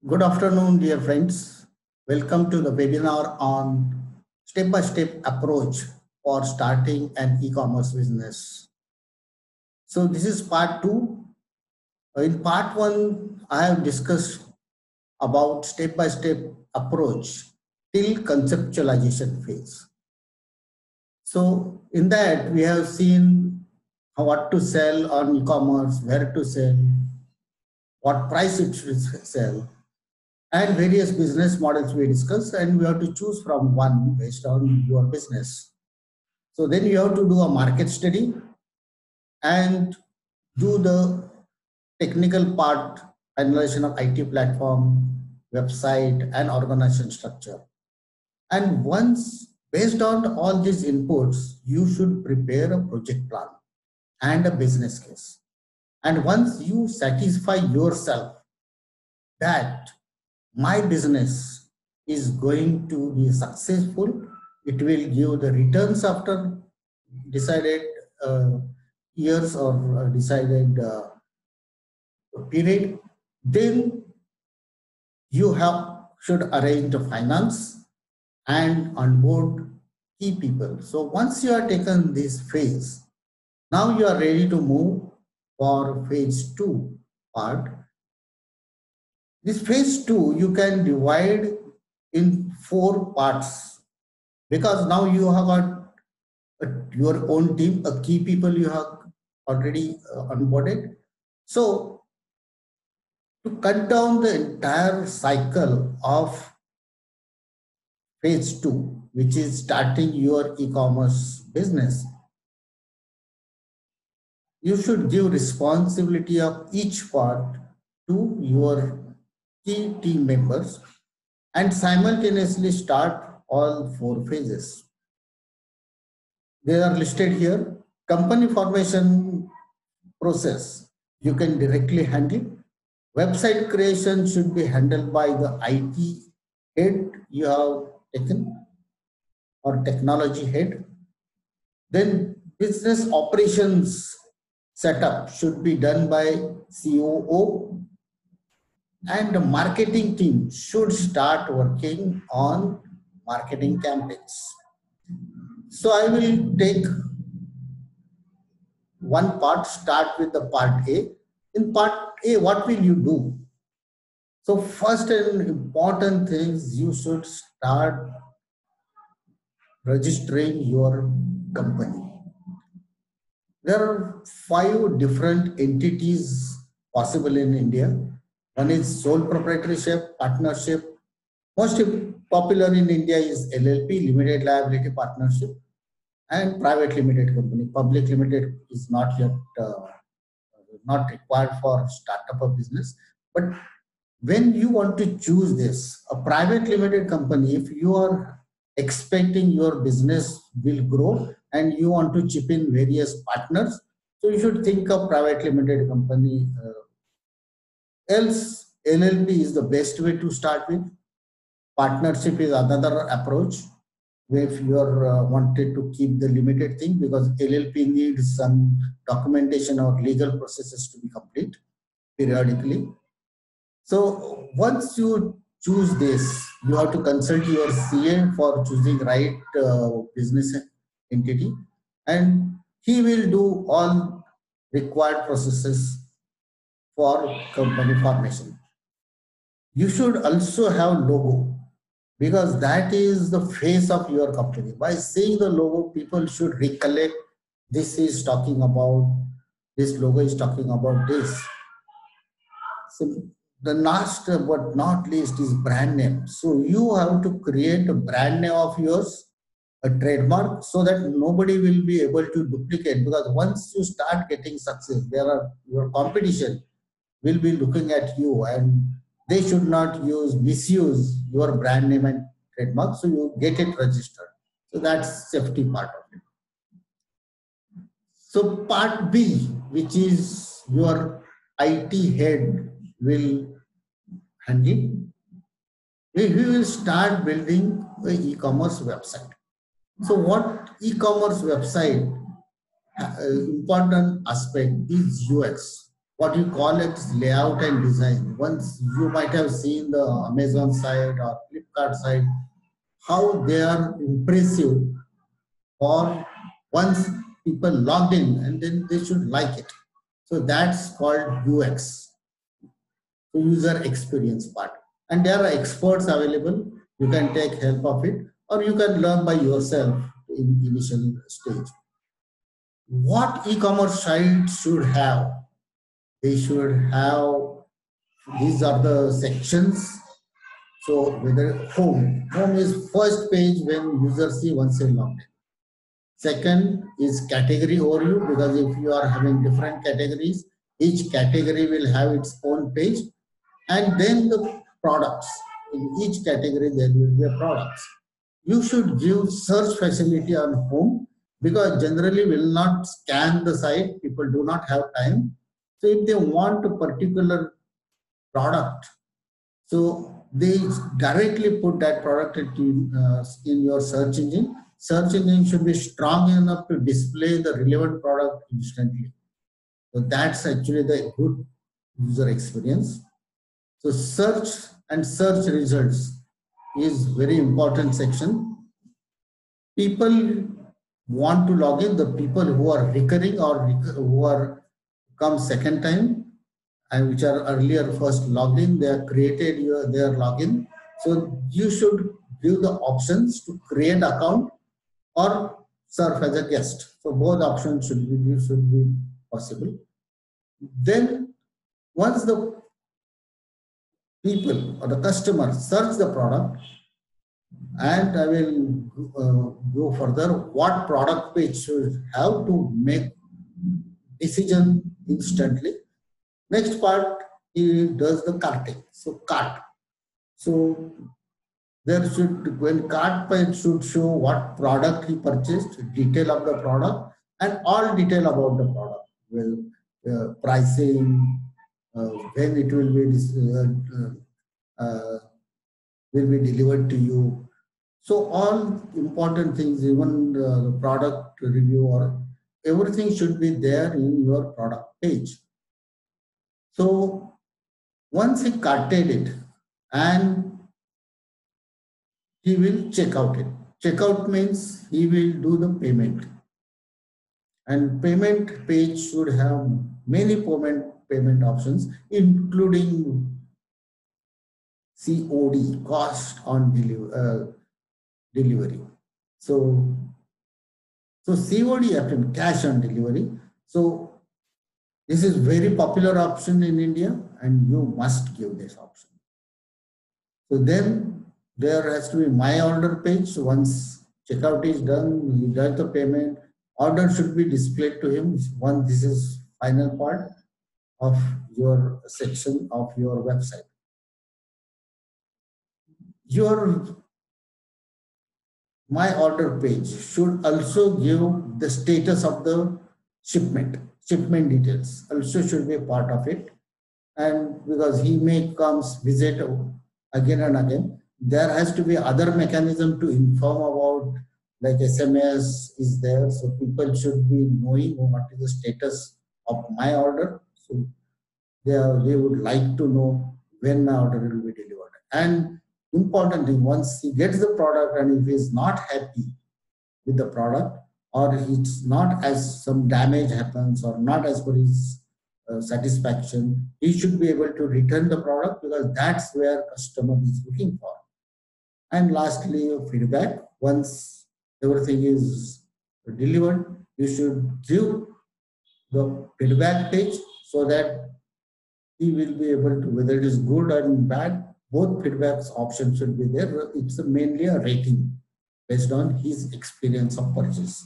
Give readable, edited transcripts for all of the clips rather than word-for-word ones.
Good afternoon, dear friends. Welcome to the webinar on step-by-step approach for starting an e-commerce business. So this is part two. In part one, I have discussed about step-by-step approach till conceptualization phase. So in that, we have seen what to sell on e-commerce, where to sell, what price it should sell, and various business models we discuss, and we have to choose from one based on your business. So then you have to do a market study and do the technical part, analysis of IT platform, website, and organization structure. And once based on all these inputs, you should prepare a project plan and a business case. And once you satisfy yourself that my business is going to be successful, it will give the returns after decided years or decided period, then you should arrange the finance and onboard key people. So once you are taken this phase, now you are ready to move for phase two part. This phase two, you can divide in 4 parts because now you have got your own team, a key people you have already onboarded. So to cut down the entire cycle of phase two, which is starting your e-commerce business, you should give responsibility of each part to your key team members and simultaneously start all 4 phases. They are listed here. Company formation process, you can directly handle. Website creation should be handled by the IT head you have taken or technology head. Then business operations setup should be done by COO, and the marketing team should start working on marketing campaigns. So I will take one part, start with the part A. In part A, what will you do? So first and important things, you should start registering your company. There are 5 different entities possible in India. One is sole proprietorship, partnership. Most popular in India is LLP, limited liability partnership, and private limited company. Public limited is not yet not required for startup of business. But when you want to choose this, a private limited company, if you are expecting your business will grow and you want to chip in various partners, so you should think of private limited company. Else, LLP is the best way to start with. Partnership is another approach if you are wanted to keep the limited thing, because LLP needs some documentation or legal processes to be complete periodically. So once you choose this, you have to consult your CA for choosing right business entity, and he will do all required processes for company formation. You should also have logo, because that is the face of your company. By seeing the logo, people should recollect this is talking about, this logo is talking about this. So the last but not least is brand name. So you have to create a brand name of yours, a trademark, so that nobody will be able to duplicate, because once you start getting success, your competition will be looking at you and they should not misuse your brand name and trademark, so you get it registered. So that's safety part of it. So part B, which is your IT head will handle, we will start building an e-commerce website. So what e-commerce website, important aspect is UX. what you call it is layout and design. Once you might have seen the Amazon site or Flipkart site, how they are impressive, or once people logged in and then they should like it. So that's called UX, so user experience part. And there are experts available. You can take help of it, or you can learn by yourself in initial stage. What e-commerce site should have? They should have, these are the sections. So whether home is first page when users see once they logged in. Second is category overview, because if you are having different categories, each category will have its own page. And then the products. In each category, there will be a products. You should give search facility on home, because generally will not scan the site. People do not have time. So if they want a particular product, so they directly put that product in your search engine. Search engine should be strong enough to display the relevant product instantly. So that's actually the good user experience. So search and search results is very important section. People want to log in, the people who are recurring or who are come second time, and which are earlier first logged in, they have created their login. So you should give the options to create account or serve as a guest. So both options should be possible. Then once the people or the customer search the product, and I will go further, what product page should have to make decision instantly. Next part, he does the carting. So cart. So there should, when cart page should show what product he purchased, detail of the product, and all detail about the product. Well, pricing, when it will be delivered to you. So all important things, even the product review or everything should be there in your product page. So once he carted it, and he will check out it. Checkout means he will do the payment. And payment page should have many payment options, including COD, cost on delivery. So COD, often cash on delivery. So this is very popular option in India, and you must give this option. So then there has to be my order page. So once checkout is done, he does the payment, order should be displayed to him. This is final part of your section of your website. Your my order page should also give the status of the shipment details also should be a part of it. And because he may comes visit again and again, there has to be other mechanism to inform about, like SMS is there. So people should be knowing what is the status of my order. So they would like to know when my order will be delivered. And importantly, once he gets the product and if he is not happy with the product, or it's not as some damage happens or not as per his satisfaction, he should be able to return the product, because that's where customer is looking for. And lastly, feedback. Once everything is delivered, you should give the feedback page so that he will be able to, whether it is good or bad, both feedbacks options should be there. It's mainly a rating based on his experience of purchase.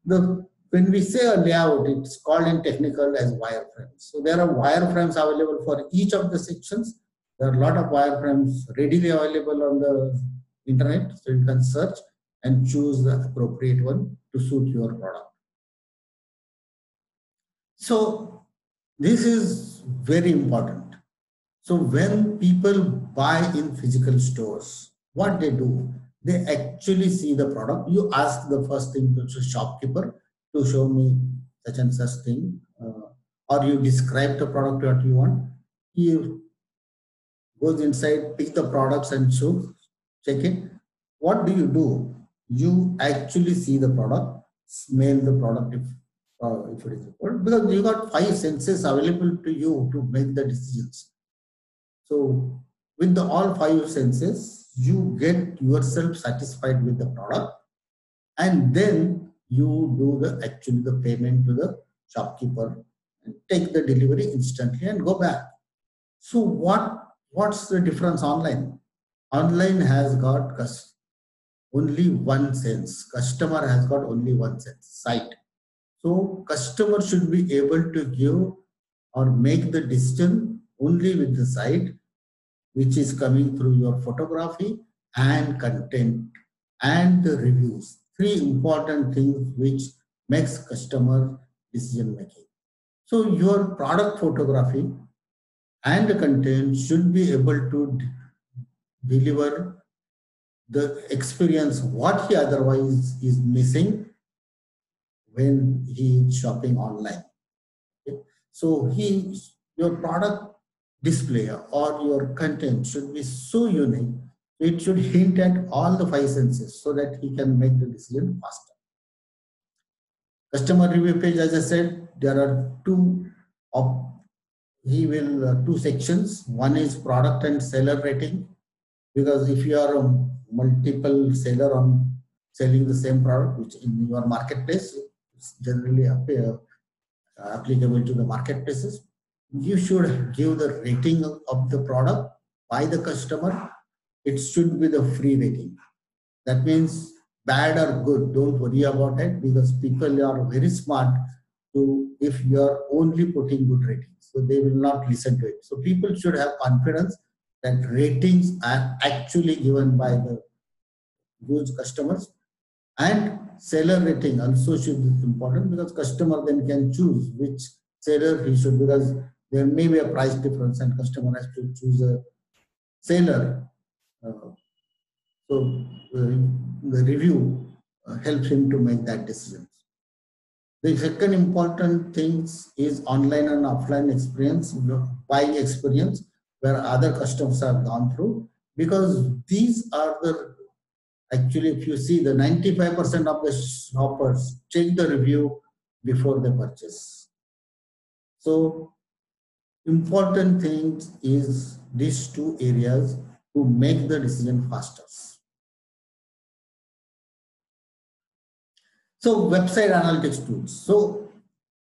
When we say a layout, it's called in technical as wireframes. So there are wireframes available for each of the sections. There are a lot of wireframes readily available on the internet. So you can search and choose the appropriate one to suit your product. So this is very important. So when people buy in physical stores, what they do, they actually see the product. You ask the first thing to the shopkeeper to show me such and such thing. or you describe the product what you want. He goes inside, pick the products and show, check it. What do? You actually see the product, smell the product if it is important, because you got five senses available to you to make the decisions. So with all five senses, you get yourself satisfied with the product, and then you do the payment to the shopkeeper and take the delivery instantly and go back. So what's the difference online? Online has got only one sense. Customer has got only one sense, sight. So customer should be able to give or make the decision only with the sight, which is coming through your photography and content and the reviews. Three important things which makes customer decision making. So your product photography and the content should be able to deliver the experience what he otherwise is missing when he is shopping online. Okay? So your product display or your content should be so unique, it should hint at all the five senses so that he can make the decision faster. Customer review page, as I said, there are two sections. One is product and seller rating, because if you are a multiple seller on selling the same product, which in your marketplace, it's generally applicable to the marketplaces, you should give the rating of the product by the customer. It should be the free rating. That means bad or good, don't worry about it, because people are very smart if you are only putting good ratings. So they will not listen to it. So people should have confidence that ratings are actually given by the huge customers. And seller rating also should be important, because customer then can choose which seller he should, because there may be a price difference and customer has to choose a seller. The review helps him to make that decision. The second important thing is online and offline experience, buying experience, where other customers have gone through, because these are actually, if you see, the 95% of the shoppers check the review before they purchase. So important thing is these two areas to make the decision faster. So website analytics tools. So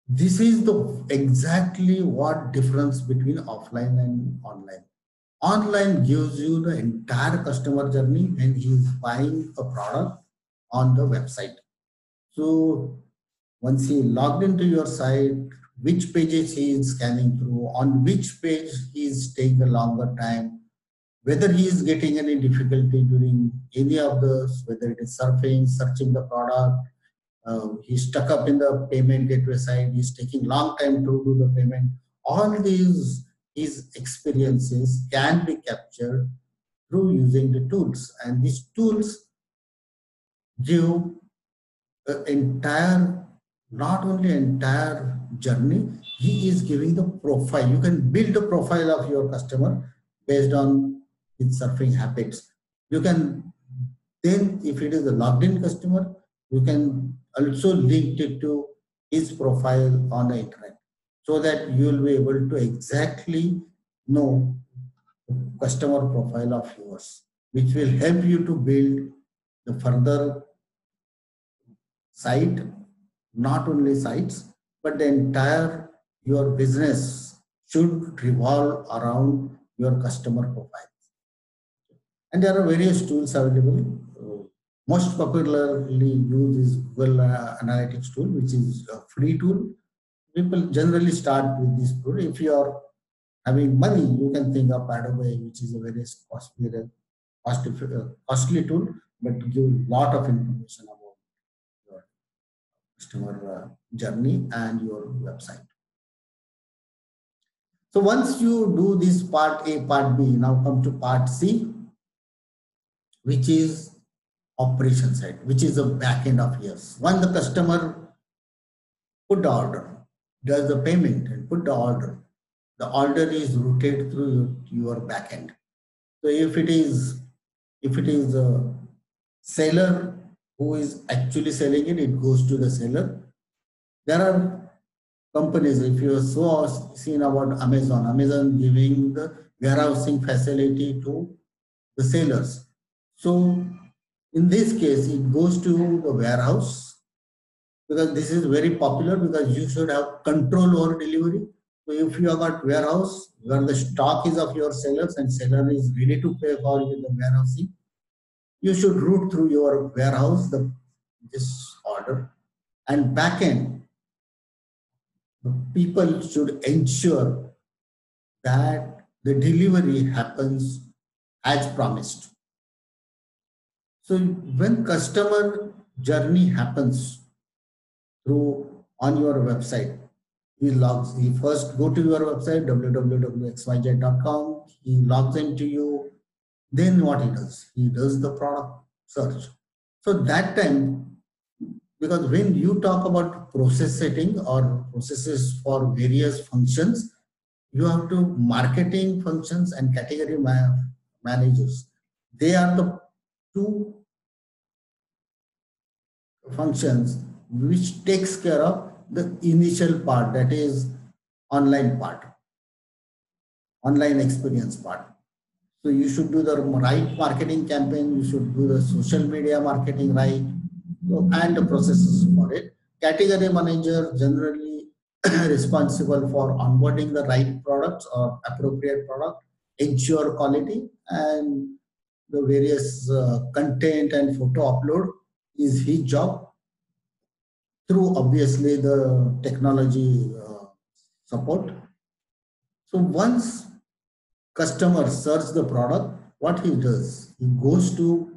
this is exactly what difference between offline and online. Online gives you the entire customer journey when he is buying a product on the website. So once he logged into your site, which pages he is scanning through, on which page he is taking a longer time, whether he is getting any difficulty during any of those, whether it is searching the product, he's stuck up in the payment gateway side, he's taking long time to do the payment. All these experiences can be captured through using the tools, and these tools give not only entire journey, he is giving the profile. You can build a profile of your customer based on his surfing habits. You can then, if it is a logged in customer, you can also link it to his profile on the internet, so that you will be able to exactly know the customer profile of yours, which will help you to build the further site, not only sites, but the entire your business should revolve around your customer profile. And there are various tools available. Most popularly used is Google Analytics tool, which is a free tool. People generally start with this tool. If you are having money, you can think of approah, which is a very costly tool, but give a lot of information about your customer journey and your website. So once you do this part A, part B, now come to part C, which is operation side, which is the back end of yours. When the customer put the order, does the payment and put the order is routed through your backend. So if it is a seller who is actually selling it, it goes to the seller. There are companies, if you saw seen about Amazon giving the warehousing facility to the sellers. So in this case, it goes to the warehouse, because this is very popular, because you should have control over delivery. So if you have got warehouse where the stock is of your sellers and seller is ready to pay for you the warehousing, you should route through your warehouse this order. And backend, the people should ensure that the delivery happens as promised. So when customer journey happens through on your website, he first go to your website www.xyz.com, he logs into you, then what he does the product search. So that time, because when you talk about process setting or processes for various functions, you have to marketing functions and category managers. They are the two functions which takes care of the initial part, that is online part, online experience part. So you should do the right marketing campaign, you should do the social media marketing right, and the processes for it. Category manager generally responsible for onboarding the right products or appropriate product, ensure quality, and the various content and photo upload is his job, through obviously the technology support. So once customer search the product, what he does, he goes to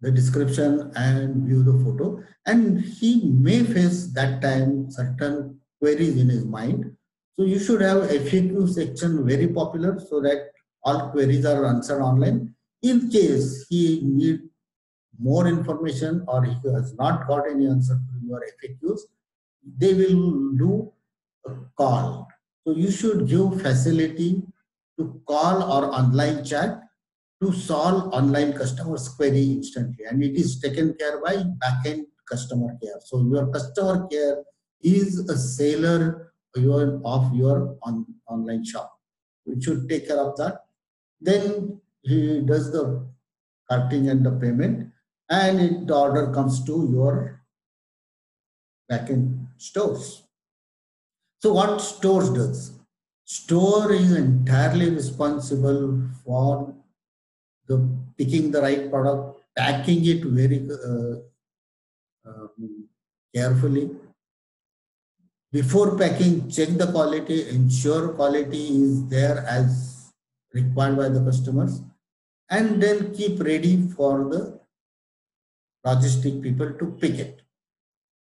the description and view the photo, and he may face that time certain queries in his mind. So you should have FAQ section very popular, so that all queries are answered online. In case he need more information or he has not got any answer to your FAQs, they will do a call. So you should give facility to call or online chat to solve online customer's query instantly, and it is taken care by backend customer care. So your customer care is a seller of your online shop. It should take care of that. Then he does the carting and the payment, and the order comes to your backend stores. So what stores does? Store is entirely responsible for the picking the right product, packing it very carefully. Before packing, check the quality, ensure quality is there as required by the customers, and then keep ready for the logistic people to pick it.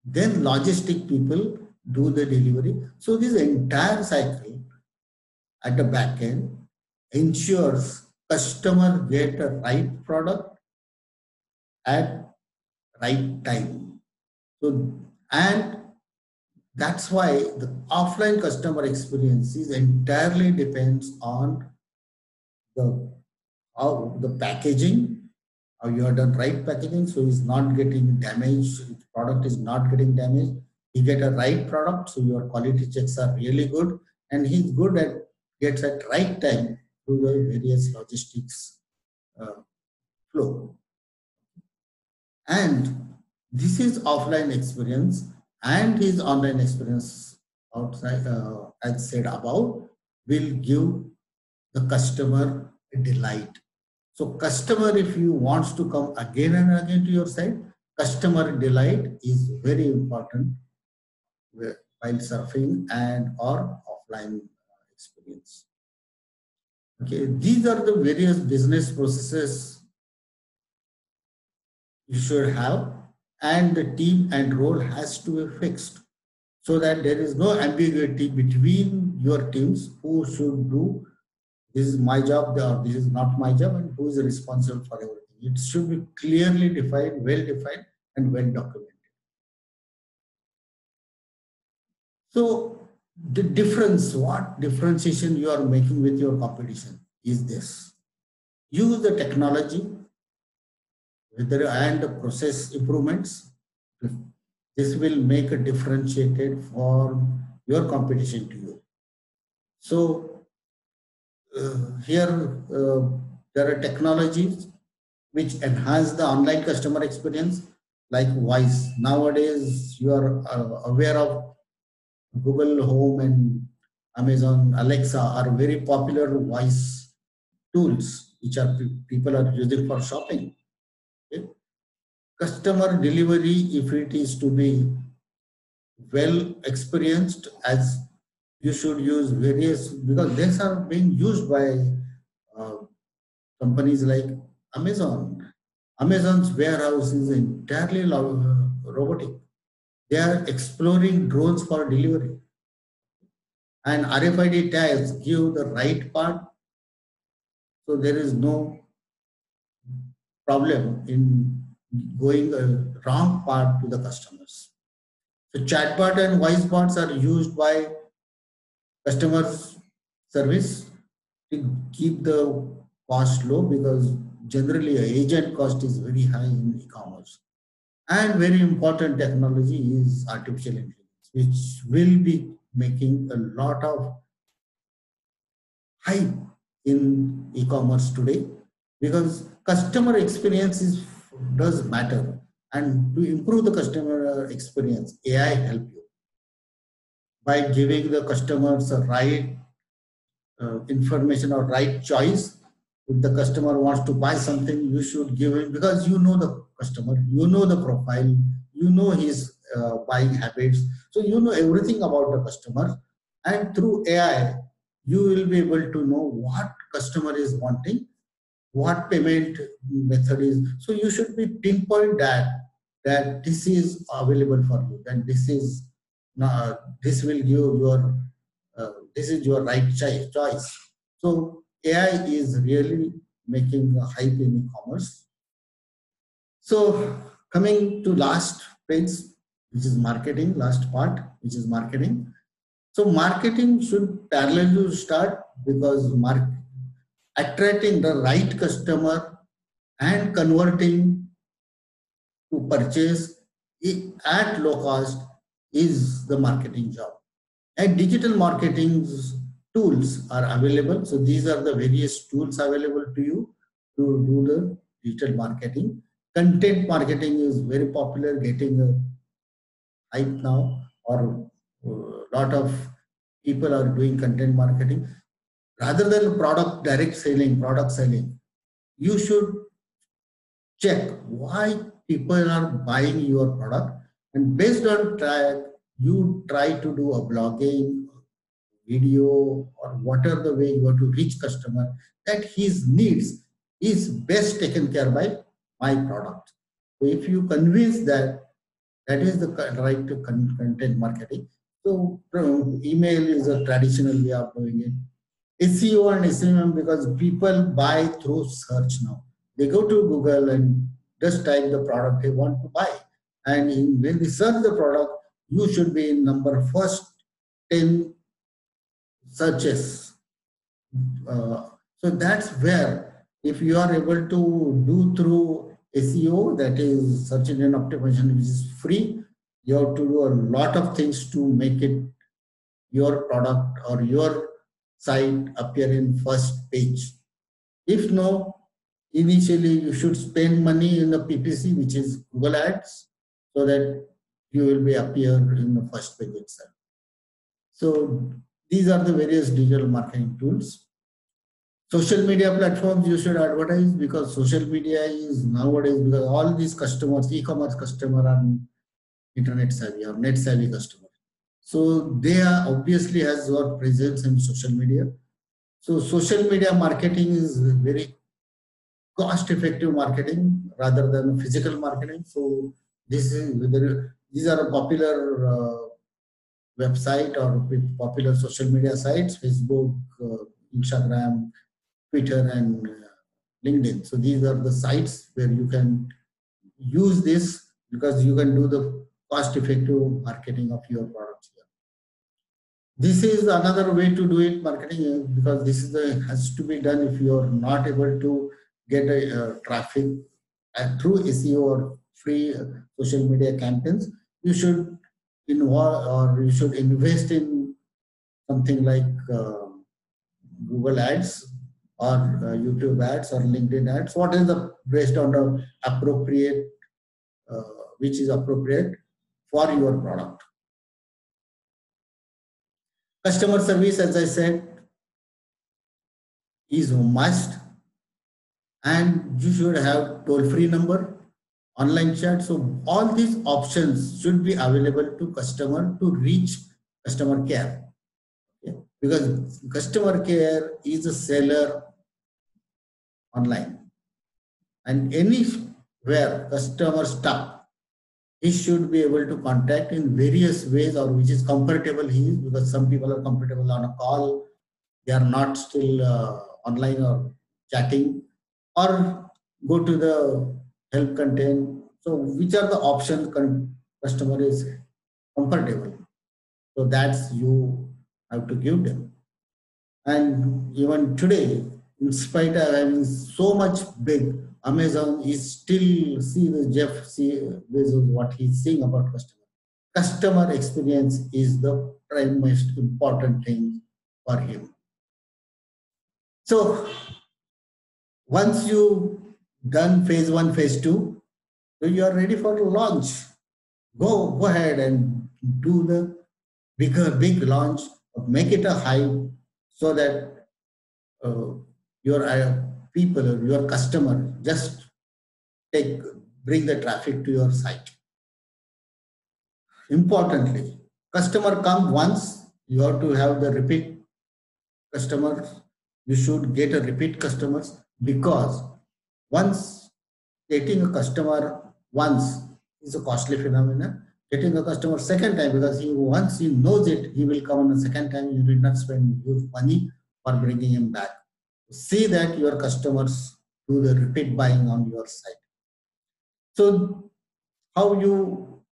Then logistic people do the delivery. So this entire cycle at the back end ensures customer get a right product at right time. So, and that's why the offline customer experience is entirely depends on the how the packaging, how you have done right packaging, so it's not getting damaged, the product is not getting damaged. You get a right product, so your quality checks are really good, and he's good at gets at right time through the various logistics flow. And this is offline experience, and his online experience outside, as said above, will give the customer a delight. So customer, if you wants to come again and again to your site, customer delight is very important while surfing and or offline experience. Okay, these are the various business processes you should have, and the team and role has to be fixed so that there is no ambiguity between your teams who should do this is my job or this is not my job, and who is responsible for everything. It should be clearly defined, and well documented. So the difference, what differentiation you are making with your competition is this. Use the technology whether and the process improvements. This will make a differentiated for your competition to you. So here there are technologies which enhance the online customer experience like voice. Nowadays, you are aware of Google Home and Amazon Alexa are very popular voice tools which are people are using for shopping. Okay? Customer delivery, if it is to be well experienced, as you should use various, because these are being used by uh, companies like Amazon. Amazon's warehouse is entirely robotic. They are exploring drones for delivery. And RFID tags give the right part, so there is no problem in going a wrong part to the customers. So chatbot and voice bots are used by customer service to keep the cost low, because generally a agent cost is very high in e-commerce. And very important technology is artificial intelligence, which will be making a lot of hype in e-commerce today, because customer experience does matter. And to improve the customer experience, AI help you by giving the customers the right information or right choice. If the customer wants to buy something, you should give him, because you know the customer, you know the profile, you know his buying habits, so you know everything about the customer. And through AI, you will be able to know what customer is wanting, what payment method is. So you should be pinpoint that this is available for you, and this is this will give your this is your right choice. So AI is really making a hype in e-commerce. So coming to last page, which is marketing, last part, which is marketing. So marketing should parallel start, because attracting the right customer and converting to purchase at low cost is the marketing job. And digital marketing tools are available. So these are the various tools available to you to do the digital marketing. Content marketing is very popular, getting a hype now, or a lot of people are doing content marketing. Rather than product selling, you should check why people are buying your product, and based on that, you try to do a blogging, video, or whatever the way you want to reach customer, that his needs is best taken care by my product. So if you convince that, that is the right to content marketing. So email is a traditional way of doing it. SEO and SEM, because people buy through search now. They go to Google and just type the product they want to buy. And when they search the product, you should be in number first 10 searches. So that's where, if you are able to do through SEO, that is search engine optimization, which is free, you have to do a lot of things to make it your product or your site appear in first page. If no, initially you should spend money in the PPC, which is Google Ads, so that you will be appear in the first page itself. So these are the various digital marketing tools. Social media platforms you should advertise, because social media is nowadays, because all these customers, e-commerce customer are internet savvy or net savvy customer. So they are obviously has your presence in social media. So social media marketing is very cost-effective marketing rather than physical marketing. So these are a popular website or popular social media sites: Facebook, Instagram, Twitter, and LinkedIn. So these are the sites where you can use this, because you can do the cost-effective marketing of your products here. This is another way to do it marketing because this is the has to be done if you are not able to get a traffic through SEO or free social media campaigns. You should involve or you should invest in something like Google Ads or YouTube ads or LinkedIn ads. What is the based on the appropriate, uh, which is appropriate for your product. Customer service, as I said, is a must, and you should have toll-free number, online chat. So all these options should be available to customer to reach customer care. Okay? Because customer care is a seller online, and anywhere customer stuck, he should be able to contact in various ways or which is comfortable he is, because some people are comfortable on a call, they are not still online or chatting, or go to the help content. So which are the options customer is comfortable? So that's you have to give them. And even today, in spite of having so much big, Amazon is still see the Jeff see Bezos what he's saying about customer. Customer experience is the prime most important thing for him. So once you done phase one, phase two, so you are ready for launch. Go ahead and do the big launch, make it a hype so that uh, your people or your customer just take bring the traffic to your site. Importantly, customer come once, you have to have the repeat customers. You should get a repeat customers, because once getting a customer once is a costly phenomenon. Getting a customer second time, because he once he knows it, he will come on a second time. You did not spend huge money for bringing him back. See that your customers do the repeat buying on your site. So how you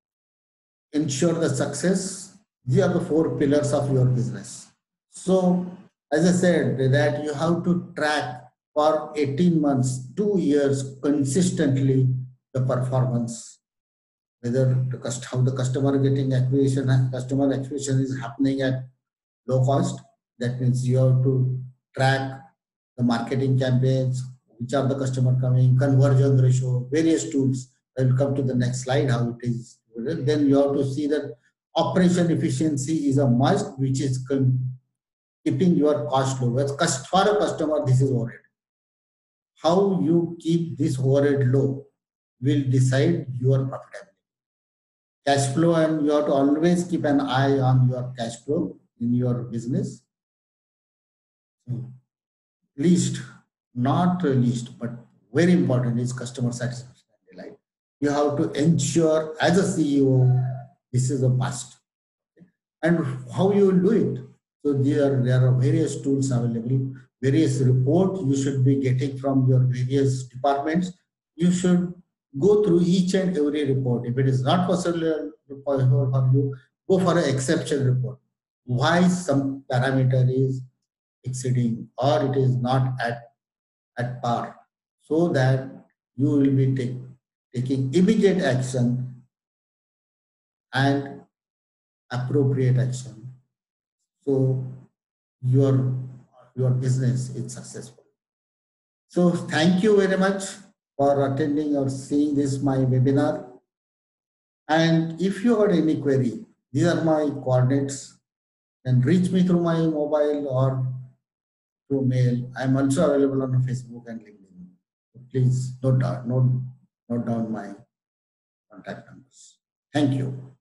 ensure the success? These are the four pillars of your business. So as I said, that you have to track for 18 months, 2 years consistently the performance, whether how the customer getting acquisition, customer acquisition is happening at low cost. That means you have to track the marketing campaigns, which are the customer coming, conversion ratio, various tools. I will come to the next slide how it is. Then you have to see that operation efficiency is a must, which is keeping your cost low. For a customer, this is overhead. How you keep this overhead low will decide your profitability. Cash flow, and you have to always keep an eye on your cash flow in your business. Least, not least, but very important is customer satisfaction and delight. You have to ensure as a CEO, this is a must. And how you will do it? So there are various tools available, various reports you should be getting from your various departments. You should go through each and every report. If it is not possible for you, go for an exception report. Why some parameter is exceeding or it is not at par, so that you will be taking immediate action and appropriate action, so your your business is successful. So thank you very much for attending or seeing this my webinar. And if you have any query, these are my coordinates, and reach me through my mobile or through mail. I'm also available on Facebook and LinkedIn. So please note down my contact numbers. Thank you.